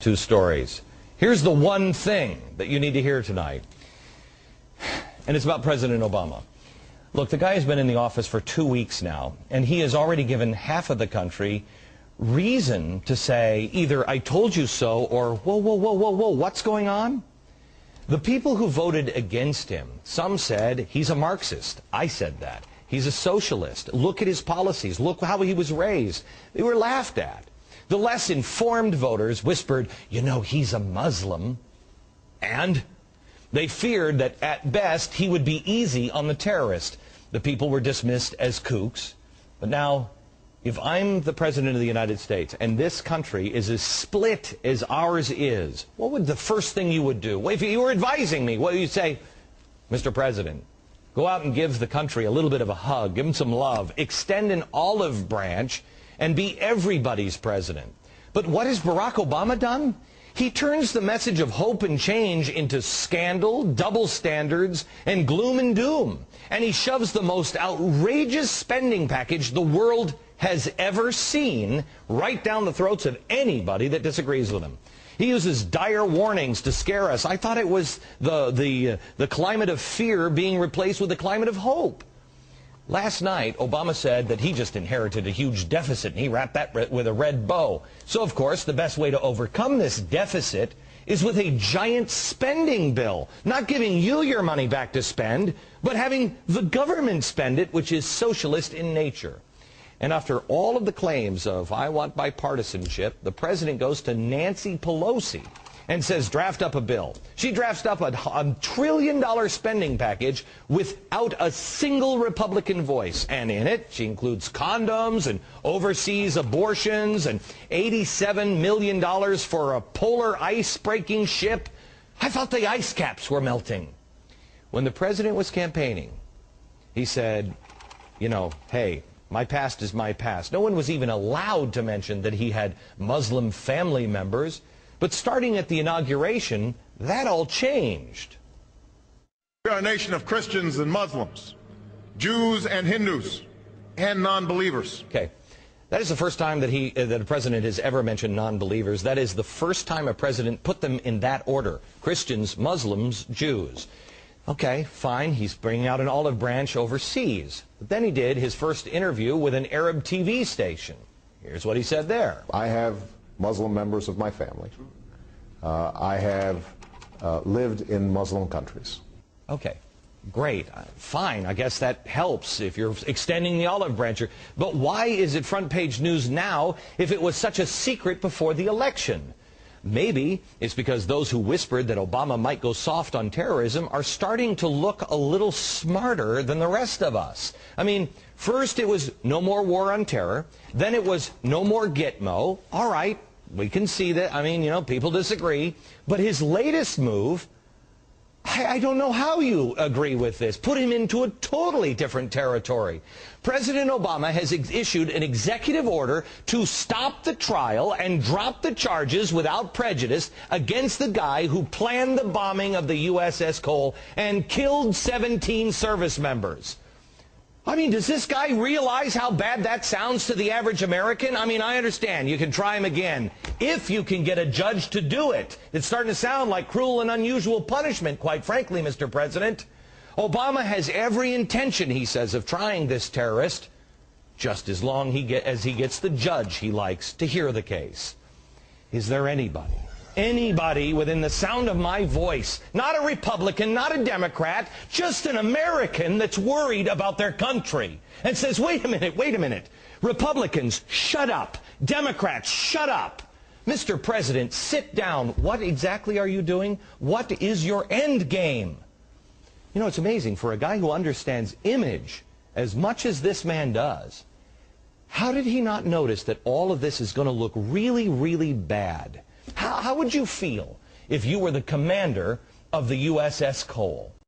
two stories. Here's the one thing that you need to hear tonight, and it's about President Obama. Look, the guy has been in the office for 2 weeks now, and he has already given half of the country reason to say either "I told you so" or "Whoa, whoa, whoa, whoa, whoa, what's going on?" The people who voted against him, some said he's a Marxist. I said that. He's a socialist. Look at his policies. Look how he was raised. They were laughed at. The less informed voters whispered, "You know, he's a Muslim." And they feared that at best he would be easy on the terrorist. The people were dismissed as kooks. But now, if I'm the President of the United States and this country is as split as ours is, what would the first thing you would do? Well, if you were advising me, what would you say? "Mr. President, go out and give the country a little bit of a hug, give them some love, extend an olive branch, and be everybody's president." But what has Barack Obama done? He turns the message of hope and change into scandal, double standards, and gloom and doom. And he shoves the most outrageous spending package the world has ever seen right down the throats of anybody that disagrees with him. He uses dire warnings to scare us. I thought it was the climate of fear being replaced with the climate of hope. Last night, Obama said that he just inherited a huge deficit, and he wrapped that with a red bow. So, of course, the best way to overcome this deficit is with a giant spending bill. Not giving you your money back to spend, but having the government spend it, which is socialist in nature. And after all of the claims of "I want bipartisanship," the president goes to Nancy Pelosi and says, "Draft up a bill." She drafts up a $1 trillion spending package without a single Republican voice. And in it, she includes condoms and overseas abortions and $87 million for a polar ice-breaking ship. I thought the ice caps were melting. When the president was campaigning, he said, you know, "Hey, my past is my past." No one was even allowed to mention that he had Muslim family members. But starting at the inauguration, that all changed. We are a nation of Christians and Muslims, Jews and Hindus, and non-believers. Okay. That is the first time that a president has ever mentioned non-believers. That is the first time a president put them in that order: Christians, Muslims, Jews. Okay, fine, he's bringing out an olive branch overseas. But then he did his first interview with an Arab TV station. Here's what he said there. I have Muslim members of my family. I have lived in Muslim countries. Okay, great, fine. I guess that helps if you're extending the olive branch. But why is it front page news now if it was such a secret before the election? Maybe it's because those who whispered that Obama might go soft on terrorism are starting to look a little smarter than the rest of us. I mean, first it was no more war on terror. Then it was no more Gitmo. All right, we can see that. I mean, you know, people disagree. But his latest move, I don't know how you agree with this. Put him into a totally different territory. President Obama has issued an executive order to stop the trial and drop the charges without prejudice against the guy who planned the bombing of the USS Cole and killed 17 service members. I mean, does this guy realize how bad that sounds to the average American? I mean, I understand. You can try him again if you can get a judge to do it. It's starting to sound like cruel and unusual punishment, quite frankly, Mr. President. Obama has every intention, he says, of trying this terrorist, just as long as he gets the judge he likes to hear the case. Is there anybody within the sound of my voice, not a Republican, not a Democrat, just an American that's worried about their country and says, wait a minute, Republicans, shut up. Democrats, shut up. Mr. President, sit down. What exactly are you doing? What is your end game? You know, it's amazing, for a guy who understands image as much as this man does, how did he not notice that all of this is going to look really, really bad? How would you feel if you were the commander of the USS Cole?